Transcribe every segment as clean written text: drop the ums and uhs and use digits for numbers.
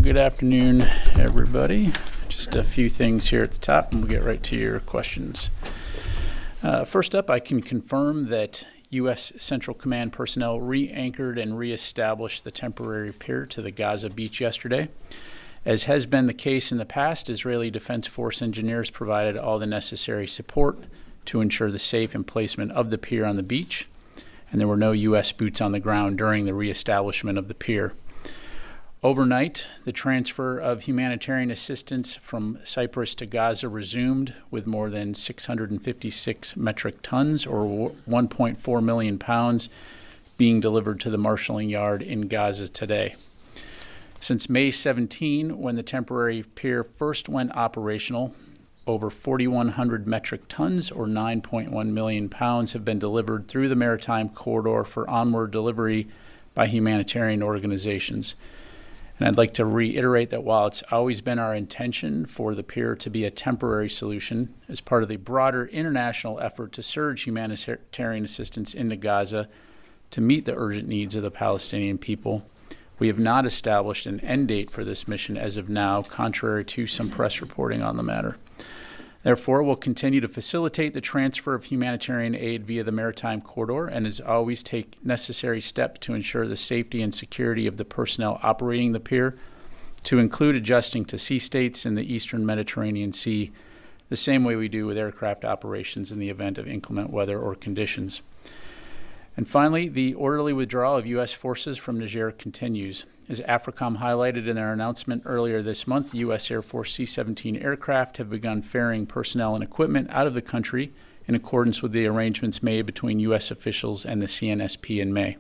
good afternoon, everybody. Just a few things here at the top, and we'll get right to your questions. First up, I can confirm that U.S. Central Command personnel re-anchored and re-established the temporary pier to the Gaza beach yesterday. As has been the case in the past, Israeli Defense Force engineers provided all the necessary support to ensure the safe emplacement of the pier on the beach, and there were no U.S. boots on the ground during the re-establishment of the pier. Overnight, the transfer of humanitarian assistance from Cyprus to Gaza resumed, with more than 656 metric tons, or 1.4 million pounds, being delivered to the marshalling yard in Gaza today. Since May 17, when the temporary pier first went operational, over 4,100 metric tons, or 9.1 million pounds, have been delivered through the maritime corridor for onward delivery by humanitarian organizations. And I'd like to reiterate that while it's always been our intention for the pier to be a temporary solution as part of the broader international effort to surge humanitarian assistance into Gaza to meet the urgent needs of the Palestinian people, we have not established an end date for this mission as of now, contrary to some press reporting on the matter. Therefore, we'll continue to facilitate the transfer of humanitarian aid via the maritime corridor and, as always, take necessary steps to ensure the safety and security of the personnel operating the pier, to include adjusting to sea states in the eastern Mediterranean Sea, the same way we do with aircraft operations in the event of inclement weather or conditions. And finally, the orderly withdrawal of U.S. forces from Niger continues. As AFRICOM highlighted in their announcement earlier this month, U.S. Air Force C-17 aircraft have begun ferrying personnel and equipment out of the country in accordance with the arrangements made between U.S. officials and the CNSP in May.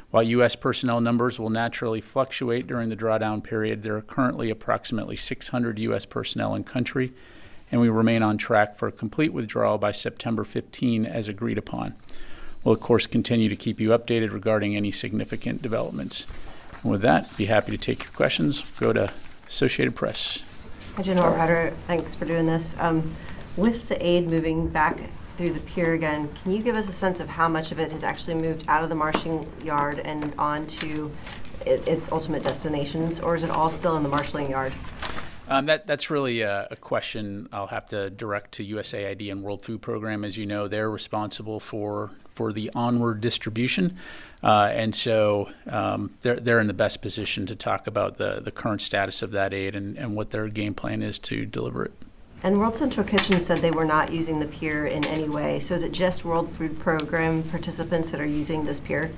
While U.S. personnel numbers will naturally fluctuate during the drawdown period, there are currently approximately 600 U.S. personnel in country, and we remain on track for a complete withdrawal by September 15 as agreed upon. We'll, of course, continue to keep you updated regarding any significant developments. And with that, be happy to take your questions. Go to Associated Press. Hi, General Ryder. Thanks for doing this. With the aid moving back through the pier again, can you give us a sense of how much of it has actually moved out of the marshalling yard and on to its ultimate destinations, or is it all still in the marshalling yard? That's really a question I'll have to direct to USAID and World Food Program. As you know, they're responsible for the onward distribution, and so they're in the best position to talk about the current status of that aid and what their game plan is to deliver it. And World Central Kitchen said they were not using the pier in any way. So is it just World Food Program participants that are using this pier?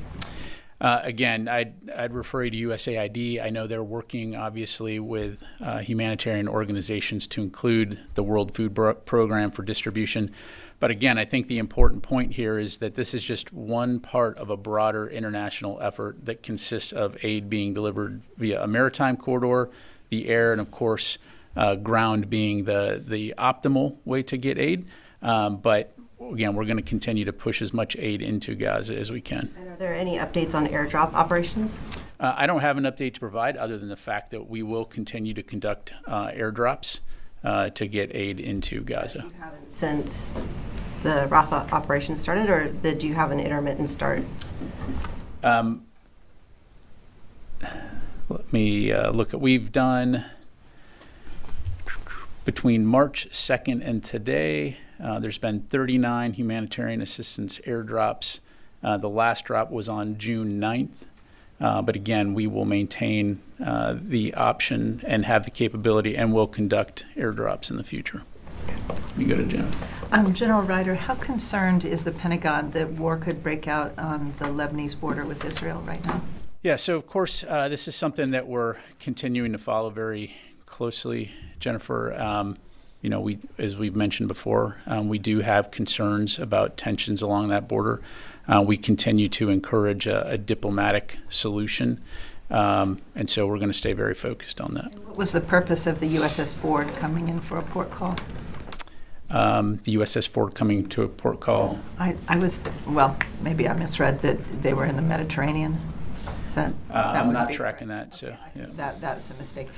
Again, I'd refer you to USAID. I know they're working, obviously, with humanitarian organizations to include the World Food Program for distribution. But again, I think the important point here is that this is just one part of a broader international effort that consists of aid being delivered via a maritime corridor, the air, and of course, ground being the optimal way to get aid. But again, we're going to continue to push as much aid into Gaza as we can. And are there any updates on airdrop operations? I don't have an update to provide other than the fact that we will continue to conduct airdrops to get aid into Gaza. You haven't since the Rafah operation started, or did you have an intermittent start? Let me look at, we've done between March 2nd and today, there's been 39 humanitarian assistance airdrops. The last drop was on June 9th. But again, we will maintain the option and have the capability, and will conduct airdrops in the future. You go to Jim. General Ryder, how concerned is the Pentagon that war could break out on the Lebanese border with Israel right now? Yeah, so of course, this is something that we're continuing to follow very closely, Jennifer. As we've mentioned before, we do have concerns about tensions along that border. We continue to encourage a diplomatic solution, and so we're going to stay very focused on that. What was the purpose of the USS Ford coming in for a port call? The USS Ford coming to a port call? Maybe I misread that they were in the Mediterranean. Is that I'm not tracking that, so okay. yeah. That's a mistake.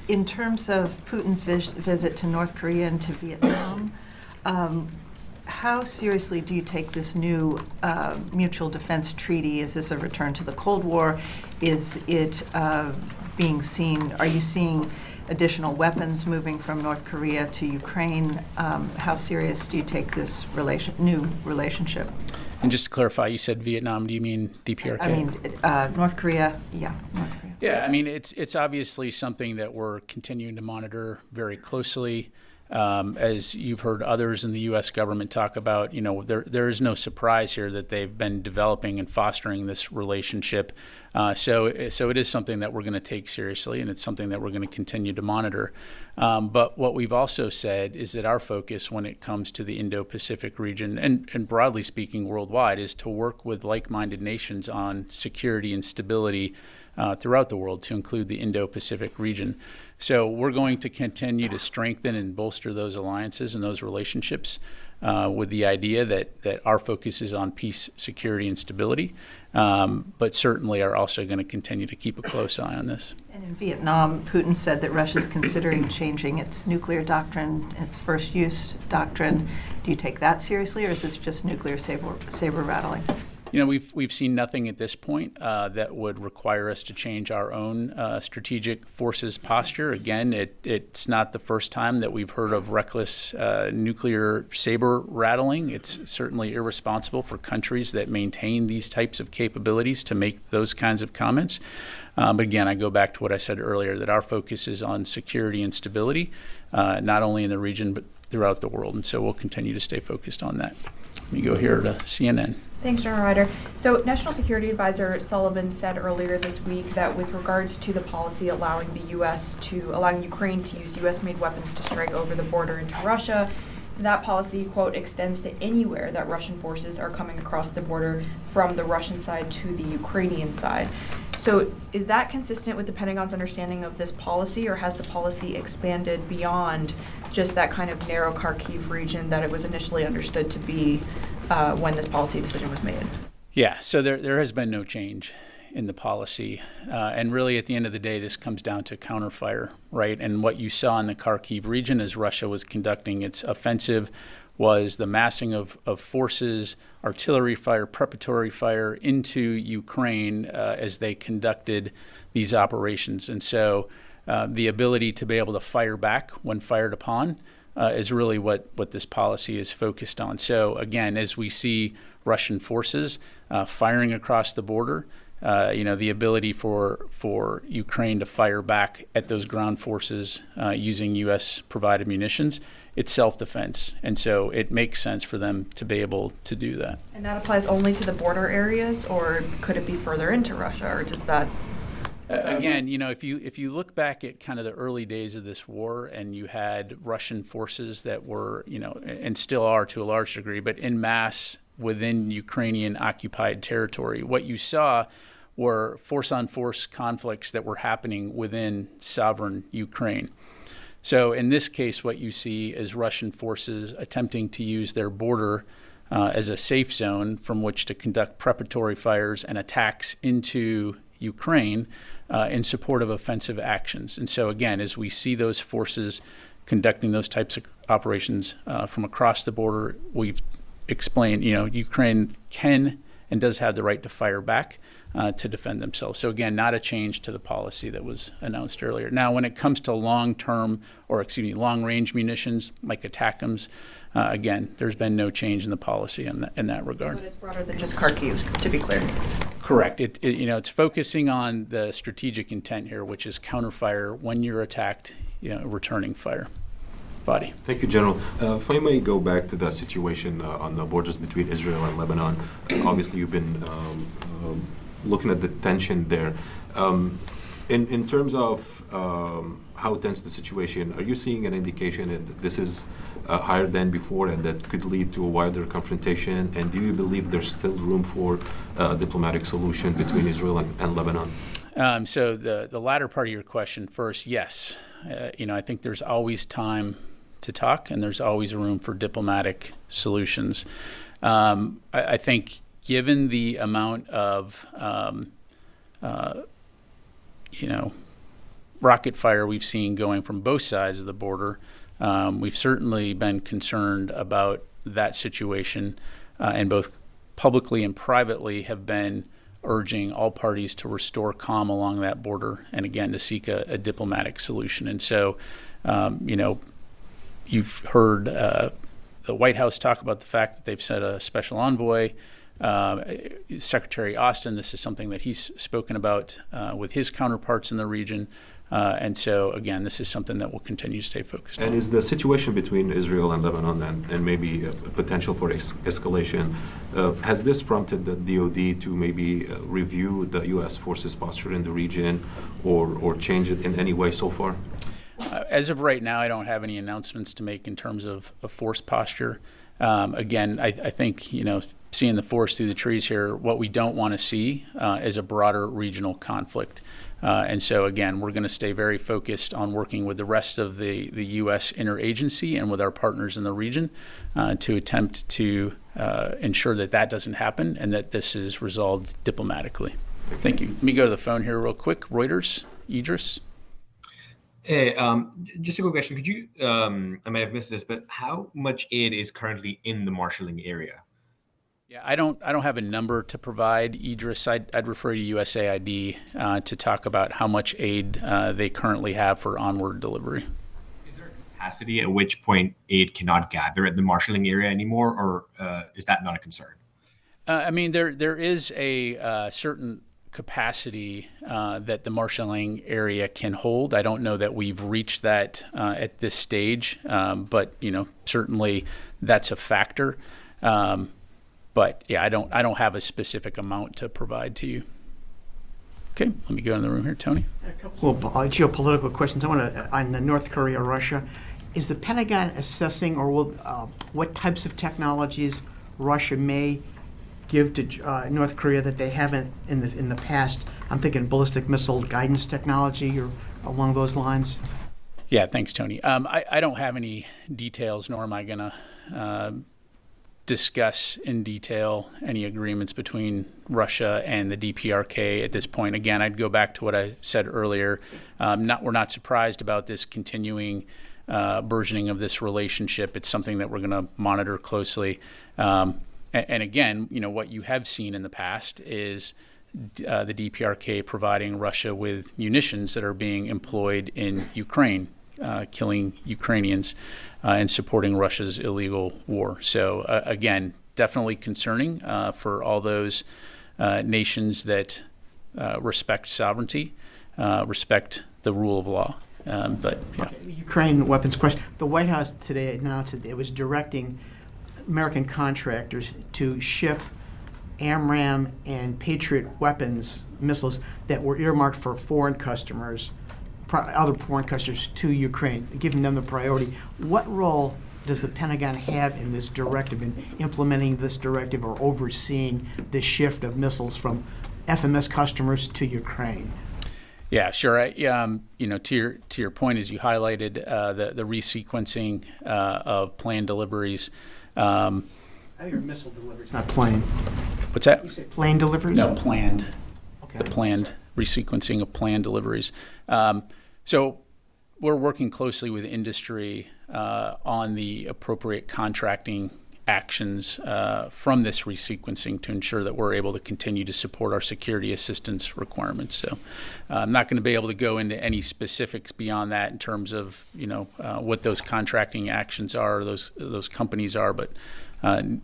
In terms of Putin's visit to North Korea and to Vietnam, how seriously do you take this new mutual defense treaty? Is this a return to the Cold War? Is it being seen? Are you seeing additional weapons moving from North Korea to Ukraine? How serious do you take this new relationship? And just to clarify, you said Vietnam. Do you mean DPRK? I mean, North Korea. Yeah, North Korea. Yeah, I mean, it's obviously something that we're continuing to monitor very closely. As you've heard others in the U.S. government talk about, there is no surprise here that they've been developing and fostering this relationship. So it is something that we're going to take seriously, and it's something that we're going to continue to monitor. But what we've also said is that our focus when it comes to the Indo-Pacific region, and broadly speaking worldwide, is to work with like-minded nations on security and stability throughout the world, to include the Indo-Pacific region. So we're going to continue to strengthen and bolster those alliances and those relationships with the idea that our focus is on peace, security, and stability, but certainly are also going to continue to keep a close eye on this. And in Vietnam, Putin said that Russia is considering changing its nuclear doctrine, its first use doctrine. Do you take that seriously, or is this just nuclear saber rattling? We've seen nothing at this point that would require us to change our own strategic forces posture. Again, it's not the first time that we've heard of reckless nuclear saber rattling. It's certainly irresponsible for countries that maintain these types of capabilities to make those kinds of comments. But again, I go back to what I said earlier, that our focus is on security and stability, not only in the region, but throughout the world. And so we'll continue to stay focused on that. Let me go here to CNN. Thanks, General Ryder. So National Security Advisor Sullivan said earlier this week that with regards to the policy allowing Ukraine to use U.S.-made weapons to strike over the border into Russia, that policy, quote, extends to anywhere that Russian forces are coming across the border from the Russian side to the Ukrainian side. So is that consistent with the Pentagon's understanding of this policy, or has the policy expanded beyond just that kind of narrow Kharkiv region that it was initially understood to be when this policy decision was made? Yeah, so there has been no change in the policy. And really, at the end of the day, this comes down to counterfire, right? And what you saw in the Kharkiv region as Russia was conducting its offensive was the massing of forces, artillery fire, preparatory fire into Ukraine as they conducted these operations. And so the ability to be able to fire back when fired upon is really what this policy is focused on. So again, as we see Russian forces firing across the border, the ability for Ukraine to fire back at those ground forces using U.S. provided munitions, it's self-defense. And so it makes sense for them to be able to do that. And that applies only to the border areas, or could it be further into Russia, or does that? Again, if you look back at kind of the early days of this war, and you had Russian forces that were, and still are to a large degree, but en masse within Ukrainian occupied territory, what you saw were force-on-force conflicts that were happening within sovereign Ukraine. So in this case, what you see is Russian forces attempting to use their border as a safe zone from which to conduct preparatory fires and attacks into Ukraine in support of offensive actions. And so again, as we see those forces conducting those types of operations from across the border, we've explained, Ukraine can and does have the right to fire back to defend themselves. So again, not a change to the policy that was announced earlier. Now, when it comes to long-range munitions like ATACMS, again, there's been no change in the policy in that regard. But it's broader than just Kharkiv, to be clear. Correct. It's focusing on the strategic intent here, which is counterfire when you're attacked, returning fire. Fadi. Thank you, General. If I may go back to the situation on the borders between Israel and Lebanon, obviously you've been looking at the tension there. In terms of how tense the situation, are you seeing an indication that this is higher than before and that could lead to a wider confrontation? And do you believe there's still room for a diplomatic solution between Israel and Lebanon? So the latter part of your question first, yes. I think there's always time to talk, and there's always room for diplomatic solutions. I think given the amount of, rocket fire we've seen going from both sides of the border, we've certainly been concerned about that situation, and both publicly and privately have been urging all parties to restore calm along that border and, again, to seek a diplomatic solution. And so, you've heard the White House talk about the fact that they've sent a special envoy. Secretary Austin, this is something that he's spoken about with his counterparts in the region. And so, again, this is something that we'll continue to stay focused on. And is the situation between Israel and Lebanon and maybe a potential for escalation, has this prompted the DoD to maybe review the U.S. forces posture in the region or change it in any way so far? As of right now, I don't have any announcements to make in terms of a force posture. Again, I think, seeing the forest through the trees here, what we don't want to see is a broader regional conflict. And so, again, we're going to stay very focused on working with the rest of the U.S. interagency and with our partners in the region to attempt to ensure that doesn't happen and that this is resolved diplomatically. Thank you. Let me go to the phone here real quick. Reuters, Idris. Hey, just a quick question. Could you, I may have missed this, but how much aid is currently in the marshalling area? Yeah, I don't have a number to provide, Idris. I'd refer you to USAID to talk about how much aid they currently have for onward delivery. Is there a capacity at which point aid cannot gather at the marshalling area anymore, or is that not a concern? There is a certain capacity that the marshalling area can hold. I don't know that we've reached that at this stage, but certainly that's a factor. But yeah, I don't have a specific amount to provide to you. Okay, let me go in the room here, Tony. A couple of geopolitical questions. I want to on North Korea, Russia. Is the Pentagon assessing, or will what types of technologies Russia may give to North Korea that they haven't in the past? I'm thinking ballistic missile guidance technology or along those lines. Yeah, thanks, Tony. I don't have any details, nor am I going to discuss in detail any agreements between Russia and the DPRK at this point. Again, I'd go back to what I said earlier. We're not surprised about this continuing burgeoning of this relationship. It's something that we're going to monitor closely. And again, what you have seen in the past is the DPRK providing Russia with munitions that are being employed in Ukraine, killing Ukrainians and supporting Russia's illegal war. So again, definitely concerning for all those nations that respect sovereignty, respect the rule of law. But yeah. Ukraine weapons question. The White House today announced that it was directing American contractors to ship AMRAAM and Patriot weapons, missiles that were earmarked for foreign customers, other foreign customers to Ukraine, giving them the priority. What role does the Pentagon have in this directive, in implementing this directive or overseeing the shift of missiles from FMS customers to Ukraine? Yeah, sure. To your point, as you highlighted, the resequencing of planned deliveries. I think your missile deliveries, not plane. What's that? You say plane deliveries? No, planned. Okay. The planned resequencing of planned deliveries. So we're working closely with industry on the appropriate contracting actions from this resequencing to ensure that we're able to continue to support our security assistance requirements. So I'm not going to be able to go into any specifics beyond that in terms of what those contracting actions are, those companies are, but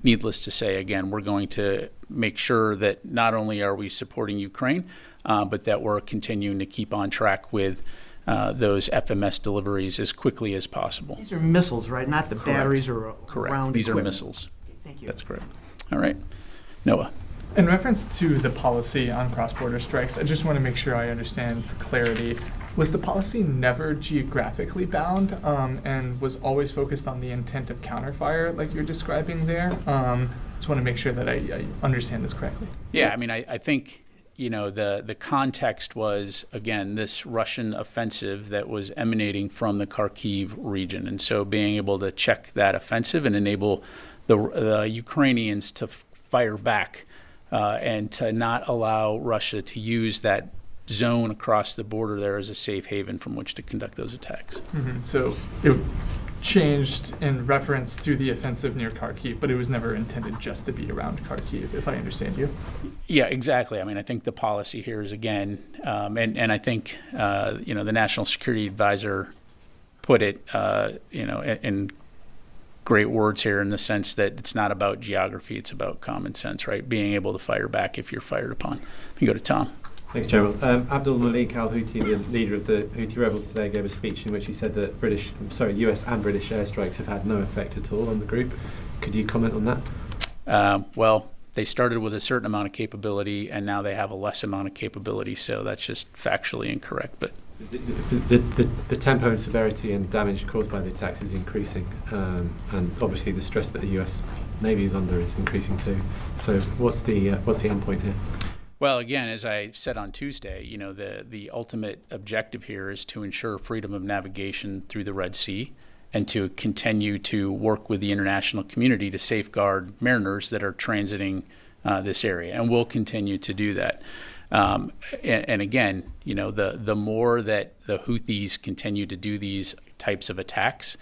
needless to say, again, we're going to make sure that not only are we supporting Ukraine, but that we're continuing to keep on track with those FMS deliveries as quickly as possible. These are missiles, right? Not the Correct. batteries or Correct. round These equipment. are missiles. Okay, thank you. That's correct. All right. Noah. In reference to the policy on cross-border strikes, I just want to make sure I understand for clarity. Was the policy never geographically bound and was always focused on the intent of counterfire like you're describing there? Just want to make sure that I understand this correctly. Yeah, I think the context was, again, this Russian offensive that was emanating from the Kharkiv region. And so being able to check that offensive and enable the Ukrainians to fire back and to not allow Russia to use that zone across the border there as a safe haven from which to conduct those attacks. Mm-hmm. So changed in reference to the offensive near Kharkiv, but it was never intended just to be around Kharkiv, if I understand you. Yeah, exactly. I mean, I think the policy here is, again, and I think, the National Security Advisor put it, in great words here, in the sense that it's not about geography, it's about common sense, right? Being able to fire back if you're fired upon. You go to Tom. Thanks, General. Abdul Malik al-Houthi, the leader of the Houthi rebels today, gave a speech in which he said that US and British airstrikes have had no effect at all on the group. Could you comment on that? Well, they started with a certain amount of capability, and now they have a less amount of capability, so that's just factually incorrect. But the tempo and severity and damage caused by the attacks is increasing, and obviously the stress that the US Navy is under is increasing too. So what's the end point here? Well, again, as I said on Tuesday, the ultimate objective here is to ensure freedom of navigation through the Red Sea and to continue to work with the international community to safeguard mariners that are transiting this area. And we'll continue to do that. And again, the more that the Houthis continue to do these types of attacks,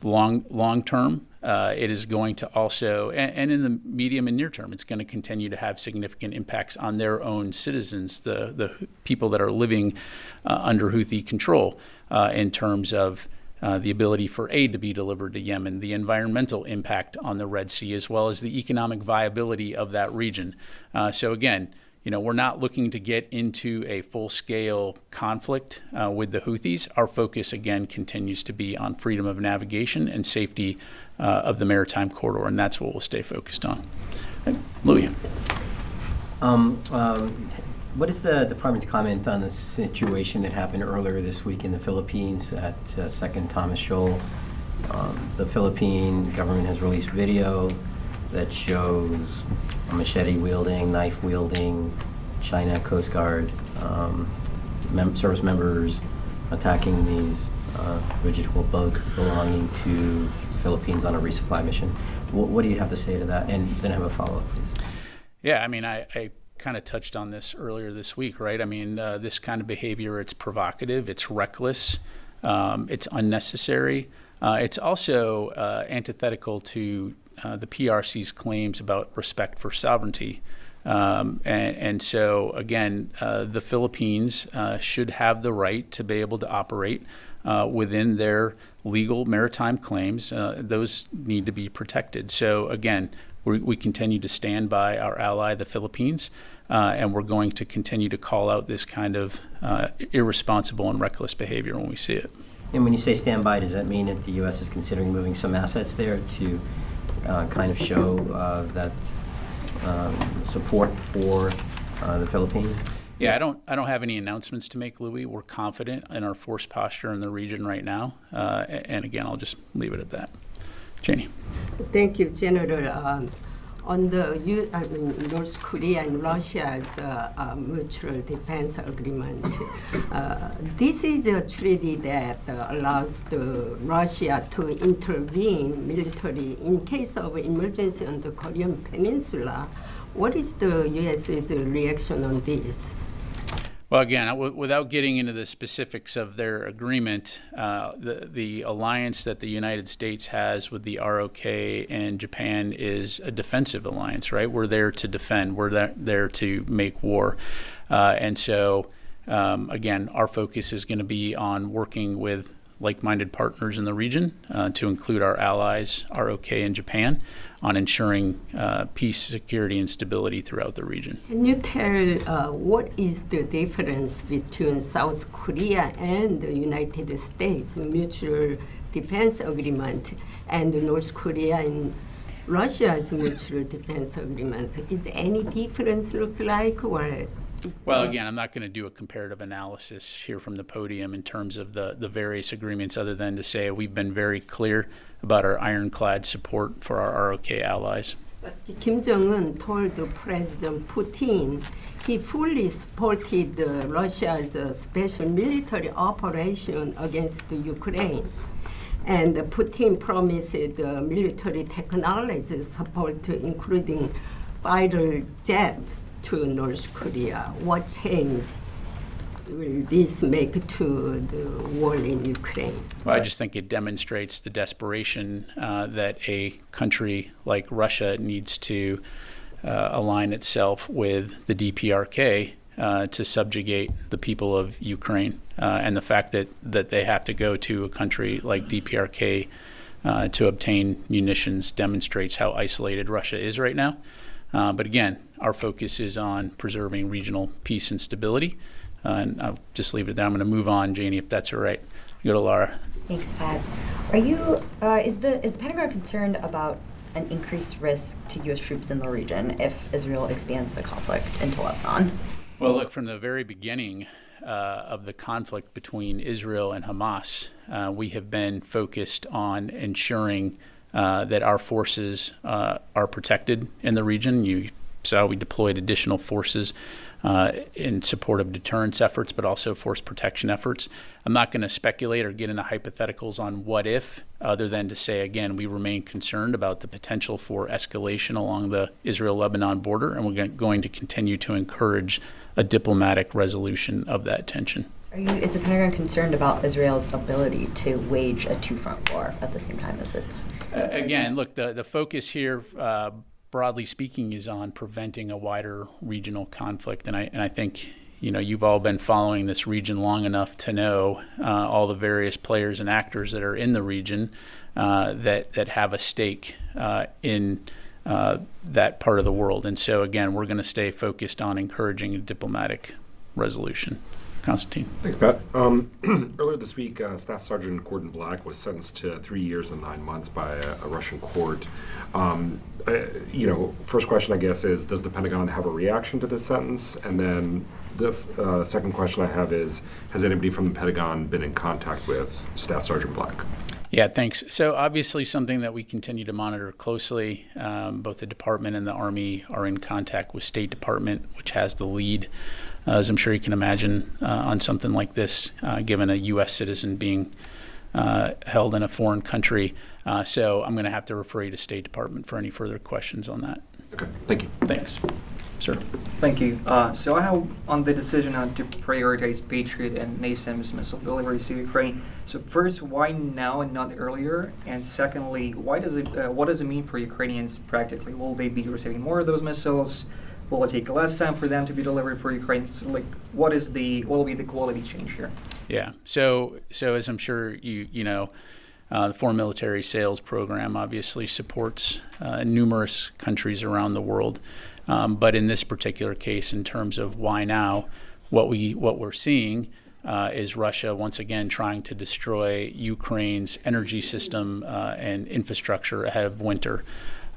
long term, it is going to also, and in the medium and near term, it's going to continue to have significant impacts on their own citizens, the people that are living under Houthi control, in terms of the ability for aid to be delivered to Yemen, the environmental impact on the Red Sea, as well as the economic viability of that region. So again, we're not looking to get into a full-scale conflict with the Houthis. Our focus, again, continues to be on freedom of navigation and safety of the maritime corridor, and that's what we'll stay focused on. Louis. What is the department's comment on the situation that happened earlier this week in the Philippines at 2nd Thomas Shoal? The Philippine government has released video that shows a machete-wielding, knife-wielding China Coast Guard service members attacking these rigid hull boats belonging to the Philippines on a resupply mission. What do you have to say to that? And then I have a follow-up, please. Yeah, I mean, I kind of touched on this earlier this week, right? I mean, this kind of behavior, it's provocative, it's reckless, it's unnecessary. It's also antithetical to the PRC's claims about respect for sovereignty. And so, again, the Philippines should have the right to be able to operate within their legal maritime claims. Those need to be protected. So, again, we continue to stand by our ally, the Philippines, and we're going to continue to call out this kind of irresponsible and reckless behavior when we see it. And when you say stand by, does that mean that the U.S. is considering moving some assets there to kind of show that support for the Philippines? Yeah, I don't have any announcements to make, Louis. We're confident in our force posture in the region right now, and again, I'll just leave it at that. Janie. Thank you, General. On the North Korea and Russia's mutual defense agreement, this is a treaty that allows Russia to intervene militarily in case of emergency on the Korean Peninsula. What is the U.S.'s reaction on this? Well, again, without getting into the specifics of their agreement, the alliance that the United States has with the ROK and Japan is a defensive alliance, right? We're there to defend. We're there to make war. And so, again, our focus is going to be on working with like-minded partners in the region, to include our allies, ROK and Japan, on ensuring peace, security, and stability throughout the region. Can you tell what is the difference between South Korea and the United States mutual defense agreement and North Korea and Russia's mutual defense agreement? Is any difference looks like, or? Well, again, I'm not going to do a comparative analysis here from the podium in terms of the various agreements, other than to say we've been very clear about our ironclad support for our ROK allies. But Kim Jong-un told President Putin he fully supported Russia's special military operation against Ukraine. And Putin promised military technology support, including fighter jets, to North Korea. What changed? will this make to the war in Ukraine? Well, I just think it demonstrates the desperation that a country like Russia needs to align itself with the DPRK to subjugate the people of Ukraine. And the fact that they have to go to a country like DPRK to obtain munitions demonstrates how isolated Russia is right now. But again, our focus is on preserving regional peace and stability. And I'll just leave it at that. I'm going to move on, Janie, if that's all right. Go to Laura. Thanks, Pat. Are you, is the Pentagon concerned about an increased risk to U.S. troops in the region if Israel expands the conflict into Lebanon? Well, look, from the very beginning of the conflict between Israel and Hamas, we have been focused on ensuring that our forces are protected in the region. You saw we deployed additional forces in support of deterrence efforts, but also force protection efforts. I'm not going to speculate or get into hypotheticals on what if, other than to say, again, we remain concerned about the potential for escalation along the Israel-Lebanon border, and we're going to continue to encourage a diplomatic resolution of that tension. Is the Pentagon concerned about Israel's ability to wage a two-front war at the same time as it's... Again, look, the focus here, broadly speaking, is on preventing a wider regional conflict. And I think, you've all been following this region long enough to know all the various players and actors that are in the region that have a stake in that part of the world. And so, again, we're going to stay focused on encouraging a diplomatic resolution. Constantine. Thanks, Pat. Earlier this week, Staff Sergeant Gordon Black was sentenced to 3 years and 9 months by a Russian court. First question, I guess, is does the Pentagon have a reaction to this sentence? And then the second question I have is, has anybody from the Pentagon been in contact with Staff Sergeant Black? Yeah, thanks. So obviously something that we continue to monitor closely. Both the Department and the Army are in contact with State Department, which has the lead, as I'm sure you can imagine, on something like this, given a U.S. citizen being held in a foreign country. So I'm going to have to refer you to State Department for any further questions on that. Okay, thank you. Thanks. Sir. Thank you. So I have on the decision to prioritize Patriot and NASAMS missile deliveries to Ukraine. So first, why now and not earlier? And secondly, what does it mean for Ukrainians practically? Will they be receiving more of those missiles? Will it take less time for them to be delivered for Ukraine? So, what will be the quality change here? Yeah. So as I'm sure you know, the Foreign Military Sales Program obviously supports numerous countries around the world. But in this particular case, in terms of why now, what we're seeing is Russia once again trying to destroy Ukraine's energy system and infrastructure ahead of winter.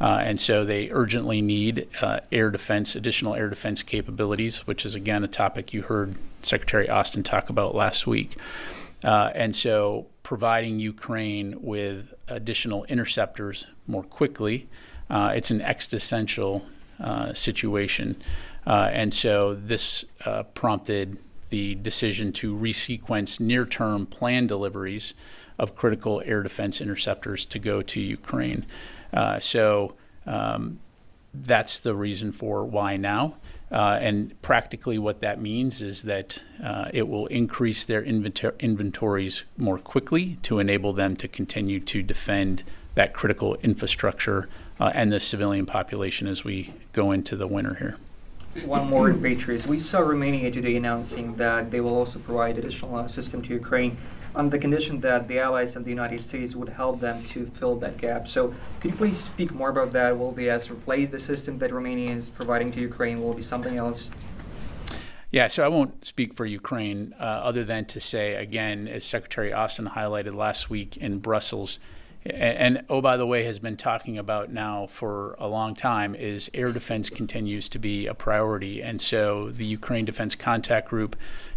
And so they urgently need additional air defense capabilities, which is again a topic you heard Secretary Austin talk about last week. And so providing Ukraine with additional interceptors more quickly, it's an existential situation. And so this prompted the decision to resequence near-term planned deliveries of critical air defense interceptors to go to Ukraine. So that's the reason for why now. And practically what that means is that it will increase their inventories more quickly to enable them to continue to defend that critical infrastructure and the civilian population as we go into the winter here. One more in Patriots. We saw Romania today announcing that they will also provide additional assistance to Ukraine on the condition that the allies and the United States would help them to fill that gap. So could you please speak more about that? Will they replace the system that Romania is providing to Ukraine? Will it be something else? Yeah, so I won't speak for Ukraine other than to say, again, as Secretary Austin highlighted last week in Brussels, and oh, by the way, has been talking about now for a long time, is air defense continues to be a priority. And so the Ukraine Defense Contact Group,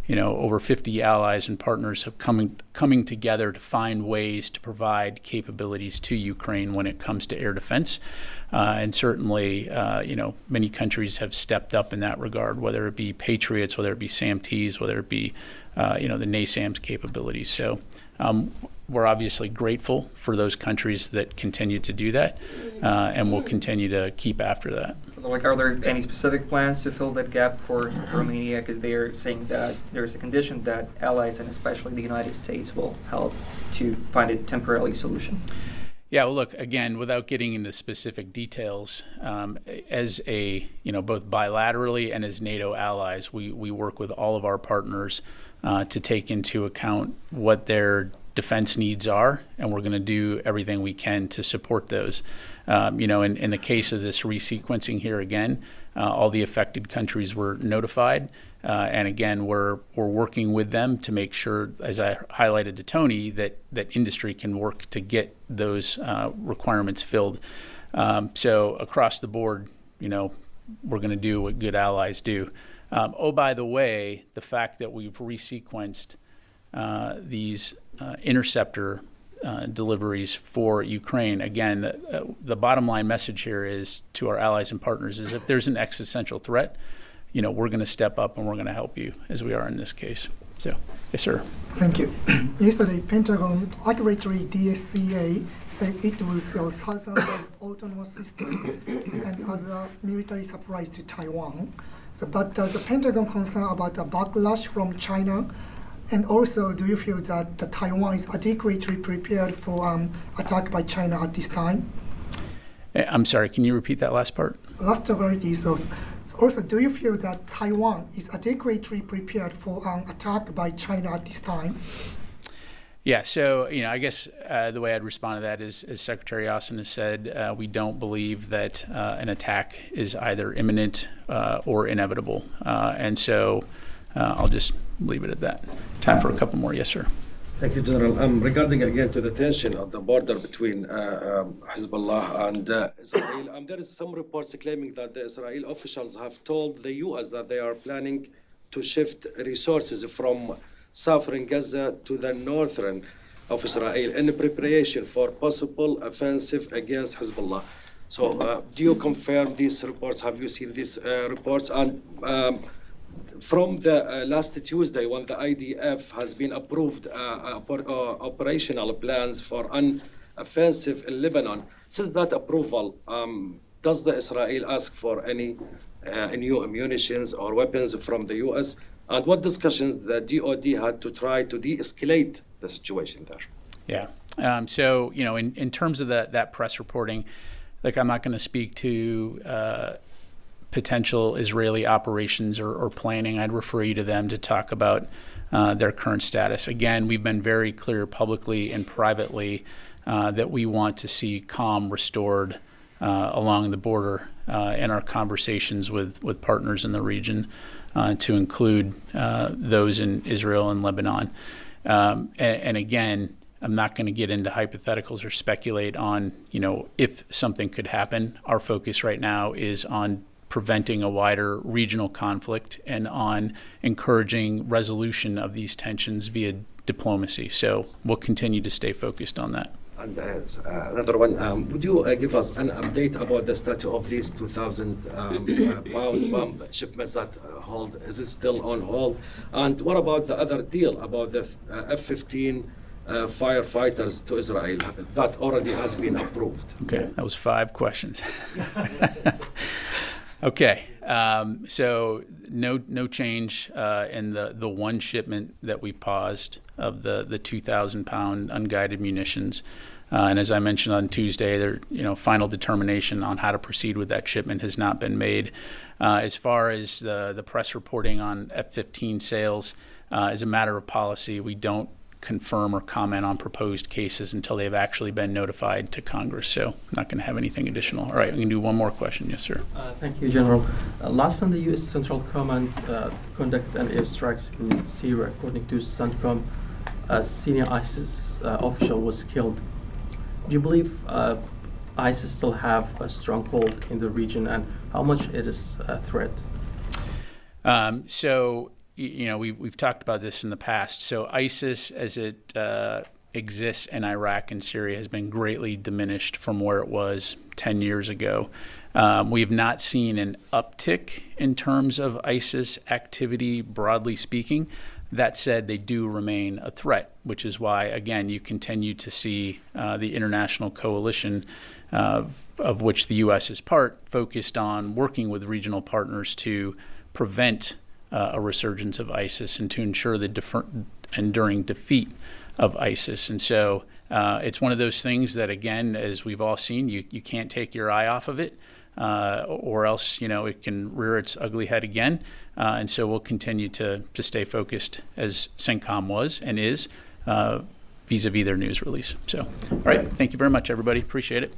over 50 allies and partners have coming together to find ways to provide capabilities to Ukraine when it comes to air defense. And certainly, many countries have stepped up in that regard, whether it be Patriots, whether it be SAMTs, whether it be, the NASAMS capabilities. So we're obviously grateful for those countries that continue to do that, and we'll continue to keep after that. Like, are there any specific plans to fill that gap for Romania? Because they are saying that there's a condition that allies, and especially the United States, will help to find a temporary solution. Yeah, well, look, again, without getting into specific details, as both bilaterally and as NATO allies, we work with all of our partners to take into account what their defense needs are, and we're going to do everything we can to support those. In the case of this resequencing here again, all the affected countries were notified, and again, we're working with them to make sure, as I highlighted to Tony, that industry can work to get those requirements filled. So across the board, we're going to do what good allies do. By the way, the fact that we've resequenced these interceptor deliveries for Ukraine, again, the bottom line message here is to our allies and partners is if there's an existential threat, we're going to step up and we're going to help you, as we are in this case. So, yes, sir. Thank you. Yesterday, Pentagon accurately DSCA said it will sell thousands of autonomous systems and other military supplies to Taiwan. But does the Pentagon concern about the backlash from China? And also, do you feel that Taiwan is adequately prepared for attack by China at this time? I'm sorry, can you repeat that last part? Last part is also, do you feel that Taiwan is adequately prepared for attack by China at this time? Yeah, so I guess the way I'd respond to that is, as Secretary Austin has said, we don't believe that an attack is either imminent or inevitable, and so I'll just leave it at that. Time for a couple more. Yes, sir. Thank you, General. Regarding again to the tension on the border between Hezbollah and Israel, there is some reports claiming that the Israeli officials have told the U.S. that they are planning to shift resources from southern Gaza to the northern of Israel in preparation for possible offensive against Hezbollah. So do you confirm these reports? Have you seen these reports? And from the last Tuesday, when the IDF has been approved operational plans for an offensive in Lebanon, since that approval, does the Israel ask for any new munitions or weapons from the U.S.? And what discussions the DOD had to try to de-escalate the situation there? Yeah. So, in terms of that press reporting, I'm not going to speak to potential Israeli operations or planning. I'd refer you to them to talk about their current status. Again, we've been very clear publicly and privately that we want to see calm restored along the border in our conversations with partners in the region, to include those in Israel and Lebanon. And again, I'm not going to get into hypotheticals or speculate on, if something could happen. Our focus right now is on preventing a wider regional conflict and on encouraging resolution of these tensions via diplomacy. So we'll continue to stay focused on that. And another one, would you give us an update about the status of these 2,000 pound bomb shipments that hold? Is it still on hold? And what about the other deal about the F-15 firefighters to Israel that already has been approved? Okay, that was 5 questions. Okay, so no change in the one shipment that we paused of the 2,000-pound unguided munitions. And as I mentioned on Tuesday, final determination on how to proceed with that shipment has not been made. As far as the press reporting on F-15 sales, as a matter of policy, we don't confirm or comment on proposed cases until they've actually been notified to Congress. So I'm not going to have anything additional. All right, we can do one more question. Yes, sir. Thank you, General. Last time the U.S. Central Command conducted an airstrike in Syria, according to CENTCOM, a senior ISIS official was killed. Do you believe ISIS still have a stronghold in the region, and how much it is a threat? We've talked about this in the past. So ISIS, as it exists in Iraq and Syria, has been greatly diminished from where it was 10 years ago. We have not seen an uptick in terms of ISIS activity, broadly speaking. That said, they do remain a threat, which is why, again, you continue to see the international coalition of which the U.S. is part, focused on working with regional partners to prevent a resurgence of ISIS and to ensure the enduring defeat of ISIS. And so it's one of those things that, again, as we've all seen, you can't take your eye off of it, or else, it can rear its ugly head again. And so we'll continue to stay focused, as CENTCOM was and is, vis-a-vis their news release. So, all right, thank you very much, everybody. Appreciate it.